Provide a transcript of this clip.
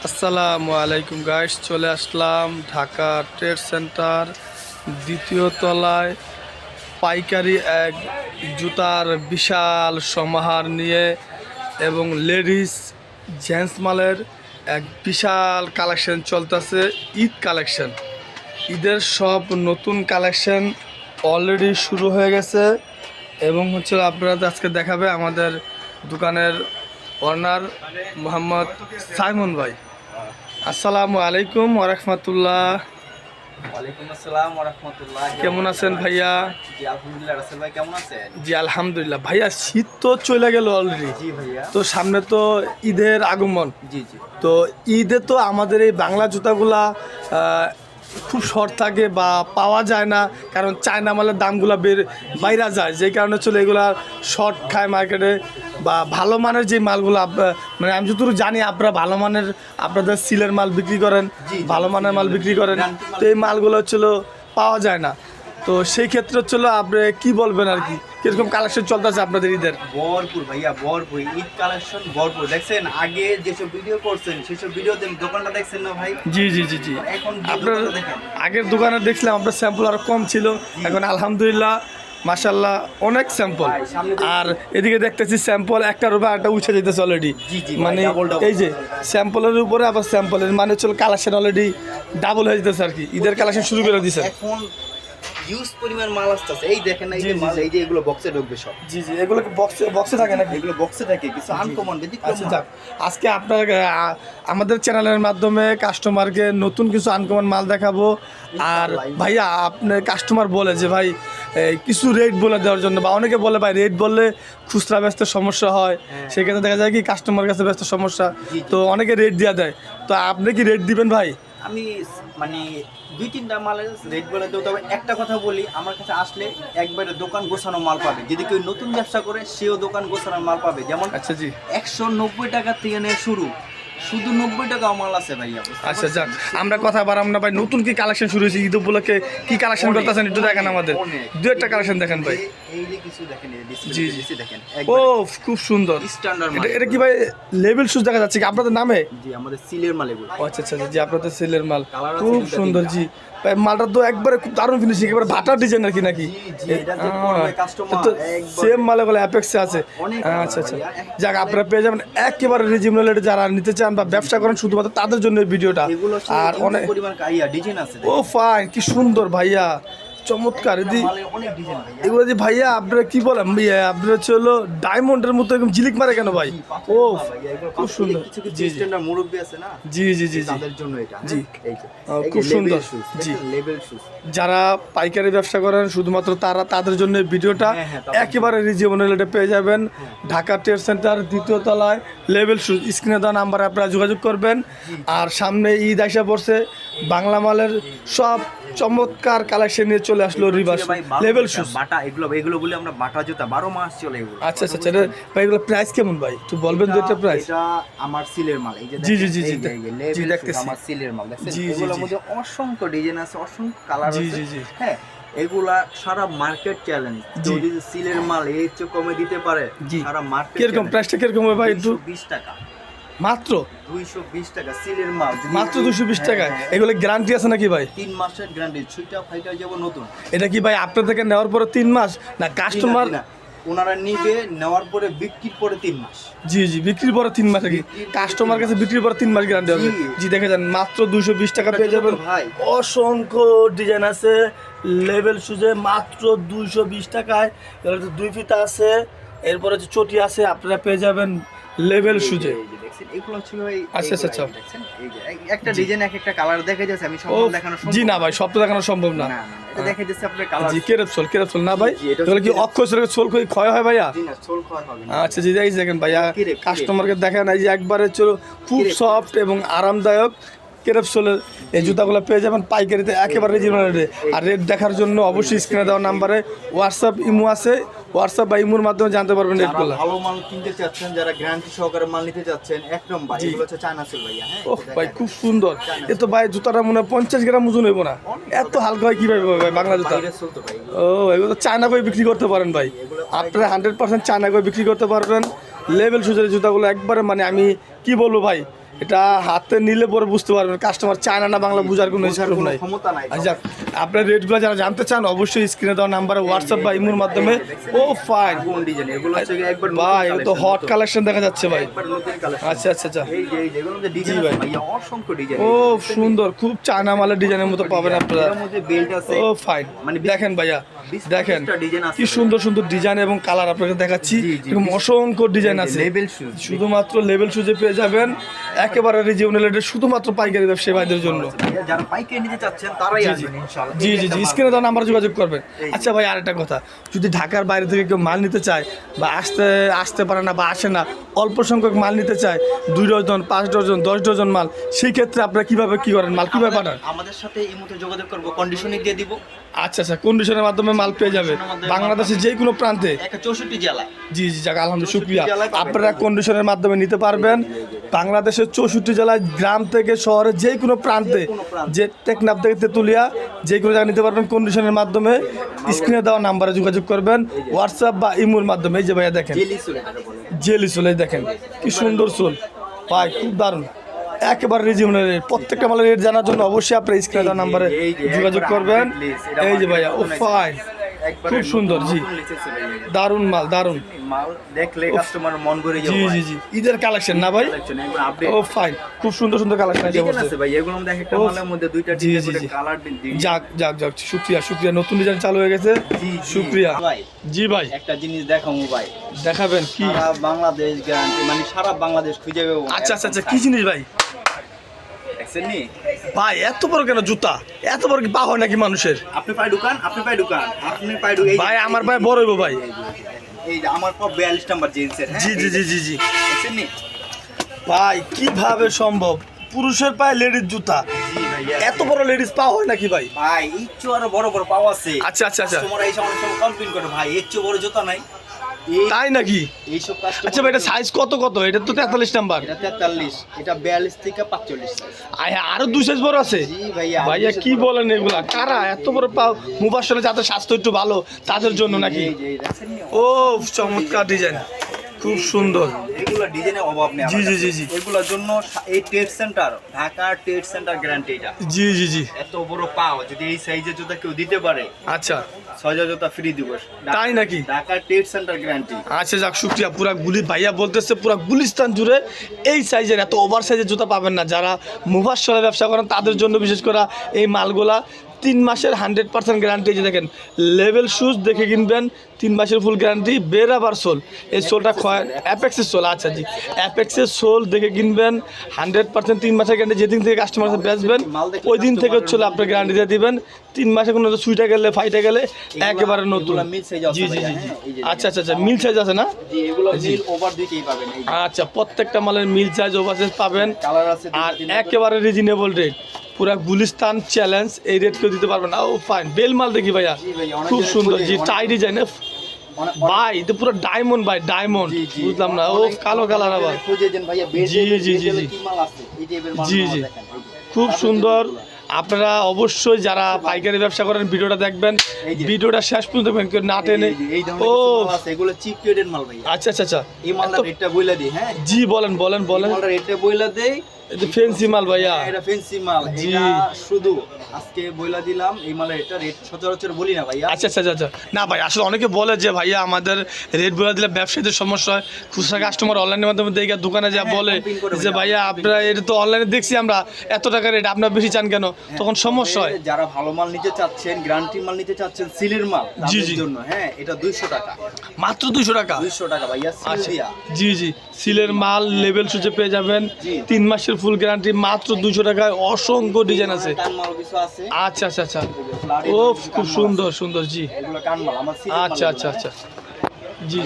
আসসালামু আলাইকুম গাইস, চলে আসলাম ঢাকা ট্রেড সেন্টার দ্বিতীয় তলায় পাইকারি এক জুতার বিশাল সমাহার নিয়ে এবং লেডিস জেন্টস মালের এক বিশাল কালেকশন চলতেছে। ঈদ কালেকশন, ঈদের সব নতুন কালেকশন অলরেডি শুরু হয়ে গেছে এবং আপনারা আজকে দেখাবে আমাদের দোকানের ওনার মোহাম্মদ সাইমন ভাই। আসসালামু আলাইকুম ওয়া রাহমাতুল্লাহ। ওয়ালাইকুম আসসালাম ওয়া রাহমাতুল্লাহ। কেমন আছেন ভাইয়া? জি আলহামদুলিল্লাহ। রাসেল ভাই কেমন আছেন? জি আলহামদুলিল্লাহ ভাইয়া। শীত তো চলে গেল অলরেডি। জি ভাইয়া। তো সামনে তো ঈদের আগমন। জি জি। তো ঈদে তো আমাদের এই বাংলা জুতাগুলা খুব শর্ট থাকে বা পাওয়া যায় না, কারণ চায়না মালের দামগুলো বাইরে যায়, যেই কারণে এগুলা শর্ট খায় মার্কেটে। বা ভালো মানের যে মালগুলো মানে আমি যতটুকু জানি আপনারা ভালো মানের আপনাদের সিলের মাল বিক্রি করেন, ভালো মানের মাল বিক্রি করেন। তো এই মালগুলো পাওয়া যায় না। তো সেই ক্ষেত্রে আপনি কি বলবেন আর কি, কিরকম কালেকশন চলতেছে আপনাদের ঈদের? ভরপুর ভাইয়া, ভরপুর ঈদ কালেকশন ভরপুর। দেখছেন আগে যেসব ভিডিও করছেন সেসব ভিডিওতে দোকানটা দেখছেন না ভাই? জি জি জি জি। এখন আপনার আগের দোকানে দেখছিলাম আপনার স্যাম্পল আরো কম ছিল, এখন আলহামদুলিল্লাহ মাশাআল্লাহ অনেক স্যাম্পল। আর এদিকে দেখতেছি স্যাম্পল একটার উপর একটা উঠে যেতেছে অলরেডি। মানে এই যে স্যাম্পলের উপরে আবার স্যাম্পলের মানে কালেকশন অলরেডি ডাবল হয়ে যেতেছে আর কি। ঈদের কালেকশন শুরু করে দিছে এখন হিউজ পরিমাণ মাল আসতেছে। এই দেখেন না, এই যে মাল, এই যে এগুলো বক্সে ঢুকবে সব। জি জি। এগুলো কি বক্সে থাকে নাকি? এগুলো বক্সে থাকে, কিছু আনকমন ব্যতিক্রম। আচ্ছা যাক, আজকে আপনার আমাদের চ্যানেলের মাধ্যমে কাস্টমারকে নতুন কিছু আনকমন মাল দেখাবো। আর ভাইয়া আপনার কাস্টমার বলে যে ভাই কিছু রেট বলে দেওয়ার জন্য, বা অনেকে বলে ভাই রেট বললে খুচরা ব্যস্ত সমস্যা হয়, সেক্ষেত্রে দেখা যায় কি কাস্টমার কাছে ব্যস্ত সমস্যা, তো অনেকে রেট দেওয়া দেয়। তো আপনি কি রেট দিবেন ভাই? আমি মানে দুই তিনটা মালের রেট বলে দেবো, তবে একটা কথা বলি, আমার কাছে আসলে একবারে দোকান গোছানো মাল পাবে। যদি কেউ নতুন ব্যবসা করে সেও দোকান গোছানো মাল পাবে। যেমন আচ্ছা জি, 190 টাকা থেকে নিয়ে শুরু, শুধু 90 টাকা মাল আছে ভাইয়া। আচ্ছা যাক, আমরা কথা বাড়াম না ভাই। নতুন কি কালেকশন শুরু হয়েছে ঈদ উপলক্ষে, কি কালেকশন করতেছেন একটু দেখেন আমাদের, দু একটা কালেকশন দেখেন ভাই। এই যে কিছু দেখেন, জি জি দেখেন, ও খুব সুন্দর স্ট্যান্ডার্ড মাল। এটা কি ভাই লেভেল শুজ দেখা যাচ্ছে কি আপনাদের নামে? জি আমাদের সিলের মাল এগুলো। আচ্ছা আচ্ছা জি, আপনাদের সেলের মাল খুব সুন্দর। জি ভাই, মালটা তো একবারে খুব দারুণ ফিনিশিং, একেবারে ভাটার ডিজাইন আর কি নাকি? সেম মালে বলে অ্যাপেক্সে আছে। আচ্ছা আচ্ছা যাক, আপনারা পেয়ে যাবেন একেবারে রিজনেবল রেটে। যারা নিতে চান বা ব্যবসা করেন শুধুমাত্র তাদের জন্য এই ভিডিওটা। আর অনেক পরিমাণ ডিজাইন আছে। ও ফাইন, কি সুন্দর ভাইয়া, চমৎকার। এগুলো যে ভাইয়া আপনারা কি বলেন, আপনার ডায়মন্ডের মতো একদম ঝিলিক মারে কেন ভাই? ও খুব সুন্দর। জি জি মুরব্বি আছে না, জি জি জি জি, তাদের জন্য এটা। জি এই যে খুব সুন্দর। জি, লেভেল শুজ যারা পাইকারি ব্যবসা করেন শুধুমাত্র তাদের জন্য এই ভিডিওটা। একেবারে রিজনেবল রেটে পেয়ে যাবেন ঢাকা ট্রেড সেন্টার দ্বিতীয় তলায় লেভেল শুজ। স্ক্রিনে দেওয়া নাম্বারে আপনারা যোগাযোগ করবেন। আর সামনে ঈদ আইসা পড়ছে, বাংলা মালের সব চমৎকার কালেকশন নিয়ে চলে আসলো রিভার লেভেল শুজ। বাটা এগুলো বলে আমরা বাটা জুতা 12 মাস চলে এগুলো। আচ্ছা আচ্ছা, ভাই এগুলো প্রাইস কেমন ভাই একটু বলবেন তো? এটা প্রাইস, এটা আমার সিলের মাল। এই যে জি জি জি জি জি দেখতেছি আমার সিলের মাল দেখছেন। জি জি এগুলোর জি মধ্যে অসংখ্য ডিজাইন আছে, অসংখ্য কালার আছে। জি জি জি হ্যাঁ, এগুলা সারা মার্কেট চ্যালেঞ্জ। যদি সিলের মাল এর চেয়ে কমে দিতে পারে, সারা মার্কেট কিরকম প্রাইসটা কিরকম হবে ভাই একটু? 220 টাকা মাত্র 220 টাকা সিলের মাল, মাত্র 220 টাকায়। এগুলো গ্যারান্টি আছে নাকি ভাই? 3 মাসের গ্যারান্টি, ছুইটা ফাইটা যাব নতুন। এটা কি ভাই আপনার থেকে নেওয়ার পরে 3 মাস না কাস্টমার ওনারা নিবে, নেওয়ার পরে বিক্রির পরে 3 মাস? জি জি, বিক্রির পরে 3 মাস। কি কাস্টমার কাছে বিক্রির পরে 3 মাস গ্যারান্টি হবে? জি দেখে যান, মাত্র 220 টাকা পেয়ে যাবেন ভাই। অসংখ্য ডিজাইন আছে লেভেল শুজে মাত্র 220 টাকায়। এর 2 ফিতা আছে, এরপরে যে চটি আছে, আপনারা পেয়ে যাবেন লেভেল শুজে। এগুলো হচ্ছে ভাই। আচ্ছা আচ্ছা আচ্ছা, দেখছেন এই যে একটা ডিজাইন, একটা কালার দেখা যাচ্ছে। আমি সব দেখানো সম্ভব? জি না ভাই, সব তো দেখানো সম্ভব না। এটা দেখা যাচ্ছে আপনার কালার। জি কেরপসোল না ভাই? এগুলো কি অক্ষয় সোল ক্ষয় হয় ভাইয়া? জি না, সোল ক্ষয় হবে না। আচ্ছা জি, এই দেখেন ভাইয়া, কাস্টমারকে দেখেন এই যে একবারে খুব সফট এবং আরামদায়ক কেরপসোলের এই জুতাগুলো পেয়ে যাবেন পাইকারিতে একেবারে রিজনেবল রেটে। আর রেট দেখার জন্য অবশ্যই স্ক্রিনে দেওয়া নাম্বারে হোয়াটসঅ্যাপ ইমো আছে, হোয়াটসঅ্যাপ বা ইমোর মাধ্যমে জানতে পারবেন রেটগুলো। ভালো মাল কিনতে চাচ্ছেন, যারা গ্যারান্টি সহকারে মাল নিতে চাচ্ছেন, এক নম্বর এগুলো হচ্ছে চায়না সেল ভাইয়া। হ্যাঁ ওহ ভাই খুব সুন্দর। এ তো ভাই জুতাটা মনে হয় 50 গ্রাম ওজন হইব না, এত হালকা হয় কিভাবে ভাই বাংলা জুতা? ও এগুলো তো চায়না করে বিক্রি করতে পারেন ভাই, আপনারা 100% চায়না করে বিক্রি করতে পারবেন। লেভেল শুজের জুতাগুলো একবারে মানে আমি কি বলবো ভাই, এটা হাতে নিলে পরে বুঝতে পারবেন কাস্টমার চায়না না বাংলা বোঝার কোনো বোঝার স্কোপ কোনো নাই। ক্ষমতা নাই। আচ্ছা, আপনার রেটগুলো যারা জানতে চান অবশ্যই স্ক্রিনে দেওয়া নাম্বারে হোয়াটসঅ্যাপ বা ইমোর মাধ্যমে। ও ফাইন কোন ডিজাইন এগুলো হচ্ছে গিয়ে একবার ভাই, এটা তো হট কালেকশন দেখা যাচ্ছে ভাই। একবার নতুন কালেকশন। আচ্ছা আচ্ছা আচ্ছা, এই যে যেগুলো মধ্যে ডিজাইন জি ভাই। আছে ভাইয়া, অসংখ্য ডিজাইন। ও সুন্দর, খুব চায়না মালের ডিজাইনের মতো পাবেন আপনারা। এর মধ্যে বেল্ট আছে। ও ফাইন, মানে দেখেন ভাইয়া, 20 দেখেন 25টা ডিজাইন আছে কি সুন্দর সুন্দর ডিজাইন এবং কালার আপনাকে দেখাচ্ছি। জি, জি, এরকম অসংখ্য ডিজাইন আছে। Level shoes. শুধুমাত্র লেভেল সুজে পেয়ে যাবেন একেবারে রিজিওনাল রেটে, শুধুমাত্র পাইকারি ব্যবসায়ী ভাইদের জন্য। যারা পাইকারি নিতে চাচ্ছেন তারাই জি, জি। আসবেন ইনশাআল্লাহ। জি জি জি, স্ক্রিনে দেওয়া নাম্বার যোগাযোগ করবেন। আচ্ছা ভাই, আরেকটা কথা, যদি ঢাকার বাইরে থেকে কেউ মাল নিতে চায় বা আসতে পারে না বা আসে না, অল্প সংখ্যক মাল নিতে চায়, 2 ডজন 5 ডজন 10 ডজন মাল, সেই ক্ষেত্রে আপনারা কিভাবে কি করেন, মাল কিভাবে পাঠান? আমাদের সাথে এই মুহূর্তে যোগাযোগ করব, কন্ডিশনে দিয়ে দিব। আচ্ছা আচ্ছা, কন্ডিশনের মাধ্যমে মাল পেয়ে যাবে বাংলাদেশের যে কোনো প্রান্তে। 64 জেলায়। জি জি, যাক আলহামদুলিল্লাহ, শুক্রিয়া। 64 জেলায় পাবেন। আপনারা কন্ডিশনের মাধ্যমে নিতে পারবেন বাংলাদেশের 64 জেলায়, গ্রাম থেকে শহরের যে কোনো প্রান্তে, কোনো প্রান্তে। যে টেকনাফ থেকে তেতুলিয়া, যে কোনো জায়গায় নিতে পারবেন কন্ডিশনের মাধ্যমে। স্ক্রিনে দেওয়া নাম্বারে যোগাযোগ করবেন, হোয়াটসঅ্যাপ বা ইমোর মাধ্যমে। এই যে ভাইয়া দেখেন, জেলি সুলে যেটা বলে। জেলি সোল, এই দেখেন কি সুন্দর সোল ভাই, খুব দারুণ, একেবারে রিজনেবল রেট। প্রত্যেকটা মালের রেট জানার জন্য অবশ্যই আপনার স্ক্রিনে দেওয়া নাম্বারে এই যে যোগাযোগ একবার করবেন। update list, এটা এই যে ভাইয়া, ও market ফাইন, একবারে খুব সুন্দর, জি নতুন লিখেছে ভাইয়া। দারুণ মাল, দারুণ। মাল দেখলে কাস্টমার মন ভরে জি যাবে। জি জি, ঈদের কালেকশন না ভাই? একবার আপডেট ও ফাইন, খুব সুন্দর সুন্দর কালেকশন আছে ডিজাইন অবশ্যই। আছে ভাই, এগুলো মধ্যে একটা ও, মালের মধ্যে দুইটা জি, ডিজাইন জি, করে জি। কালার দিন। যাক যাক যাক, শুক্রিয়া শুক্রিয়া, নতুন ডিজাইন চালু হয়ে গেছে। জি, জি। শুক্রিয়া। ভাই জি ভাই, একটা জিনিস দেখাবো ভাই, দেখাবেন কি? সারা বাংলাদেশ গ্যারান্টি, মানে সারা বাংলাদেশ খুঁজে পাবো। আচ্ছা আচ্ছা আচ্ছা, কি জিনিস ভাই? দেখছেন নি? ভাই এত বড় কেন জুতা? এত বড় কি পা হয় নাকি মানুষের? আপনি পায় দোকান, আপনি পায় দোকান, আপনি পায় দোকান। ভাই আমার ভাই বড় হইব ভাই। এই যে আমার পা 42 নাম্বার জিন্সের। হ্যাঁ, জি জি জি জি জি, দেখছেন নি? ভাই কিভাবে সম্ভব? পুরুষের পায়ে লেডিস জুতা, জি ভাইয়া। এত বড় লেডিস পা হয় নাকি ভাই? ভাই এর চেয়ে আরো বড় বড় পাওয়া আছে। আচ্ছা আচ্ছা আচ্ছা, তোমরা এই সময় কমপ্লেইন করে ভাই এর চেয়ে বড় জুতা নাই। তাই নাকি? এইসব কাস্টমার। আচ্ছা ভাই, এটা সাইজ কত কত? এটা তো 43 নাম্বার। এটা 43, এটা 42 থেকে 45 সাইজ। আরো 2 সাইজ বড় আছে? জি ভাইয়া। ভাইয়া কি বলেন এগুলা? কারা এত বড় পা? মুবাশশালে যাদের স্বাস্থ্য একটু ভালো তাদের জন্য নাকি? এই যে দেখছেন নি? ও চমৎকার ডিজাইন, খুব সুন্দর। এগুলা ডিজাইনের অভাব নেই জি, আমার জি, কাছে। জি, জি। এগুলোর জন্য এই trade centre, Dhaka trade centre guarantee এটা। জি জি জি, এত বড় পাও যদি এই সাইজের জুতা কেউ দিতে পারে, আচ্ছা 6000 জুতা ফ্রি দিব। তাই নাকি? Dhaka trade centre guarantee. আচ্ছা যাক, শুক্রিয়া। পুরা ভাইয়া বলতেছে পুরা গুলিস্তান জুড়ে এই সাইজের, এত ওভার সাইজের জুতা পাবেন না। যারা মুভাশশালে ব্যবসা করেন তাদের জন্য বিশেষ করে এই মালগুলা 3 মাসের 100% গ্যারান্টি। যে দেখেন লেভেল শুজ দেখে কিনবেন, 3 মাসের ফুল গ্যারান্টি। বেরাবার সোল, এই সোলটা অ্যাপেক্সের সোল। আচ্ছা জি, অ্যাপেক্সের সোল দেখে কিনবেন, 100% 3 মাসের গ্যারান্টি। যেদিন থেকে কাস্টমার সাথে বেচবেন ওই দিন থেকে হচ্ছে আপনার গ্যারান্টি দিয়ে দিবেন। 3 মাসে কোনো সুইটা গেলে ফাইটা গেলে একেবারে নতুন। এগুলা মিল সাইজ আছে জি জি ভাইয়া, জি জি, হ্যাঁ, এই যে আচ্ছা আচ্ছা আচ্ছা, মিল সাইজ আছে না? জি, এগুলো জি। মিল ওভার দুইটাই পাবেন। এই যে আচ্ছা, প্রত্যেকটা মালের মিল সাইজ ওভার সাইজ পাবেন। কালার আছে দুইটা, আর তিনটা। একেবারে রিজনেবল রেট, পুরা গুলিস্তান চ্যালেঞ্জ, এই রেট কেউ দিতে পারবেন না। ও ফাইন, বেল মাল দেখি ভাইয়া, জি ভাইয়া, অনেক খুব জনের সুন্দর। খোঁজে, জি, অনেক- টাই ডিজাইন অনেক- ভাই, এটা পুরো ডায়মন্ড ভাই, ডায়মন্ড। জি, জি। বুঝলাম না, ও অনেক- কালো কালার আবার। খুঁজে দেন ভাইয়া, বেল জি, বেল জি, জি, বেলে জি। কি মাল আছে? এই টাইপের মাল জি, পাওয়া জি। দেখেন, এই যে। খুব তারপর সুন্দর। যেগুলো। আপনারা অবশ্যই যারা পাইকারি ব্যবসা করেন ভিডিওটা দেখবেন, এই যে। ভিডিওটা শেষ পর্যন্ত দেখবেন, কেউ না টেনে। এই যে, এই ধরনের ও কিছু মাল আছে, এগুলো চিপ রেটের মাল ভাইয়া। আচ্ছা আচ্ছা আচ্ছা, এই মালটার এত- রেটটা বইলা দিই, হ্যাঁ। জি বলেন বলেন এই বলেন। মালটার রেটটা বইলা দেই। এটা ফেন্সি মাল ভাইয়া। এটা ফেন্সি মাল। জি। এটা শুধু আজকে বইলা দিলাম। এই মালের এটা রেট সচরাচর বলি না ভাইয়া। আচ্ছা আচ্ছা আচ্ছা আচ্ছা, না ভাই, আসলে অনেকে বলে যে ভাইয়া আমাদের রেট বলে দিলে ব্যবসায়ীদের সমস্যা হয়। খুচরা কাস্টমার অনলাইনের মাধ্যমে দেখে দোকানে যা হ্যাঁ, বলে complain করে যে ভাইয়া, ভাইয়া আপনারা এটা তো অনলাইনে দেখছি আমরা এত টাকা রেট, আপনারা বেশি চান কেন? তখন সমস্যা হয়। তবে যারা ভালো মাল নিতে চাচ্ছেন, গ্যারান্টি মাল নিতে চাচ্ছেন, সিলের মাল জি, তাদের জি। জন্য, হ্যাঁ, এটা 200 টাকা। মাত্র 200 টাকা? 200 টাকা ভাইয়া, সিল আচ্ছা, দিয়া। জি জি, সিলের মাল লেভেল সুজে পেয়ে যাবেন। জি। 3 মাসের ফুল গ্যারান্টি, মাত্র 200 টাকায় অসংখ্য ডিজাইন আছে। কান মাল কিছু আছে। আচ্ছা আচ্ছা আচ্ছা, ফ্লাডি ও কিছু খুব কান মাল সুন্দর আছে। সুন্দর, জি এগুলো কান মাল আমার সিলের মাল আচ্ছা এগুলো, আচ্ছা হ্যাঁ। আচ্ছা, জি।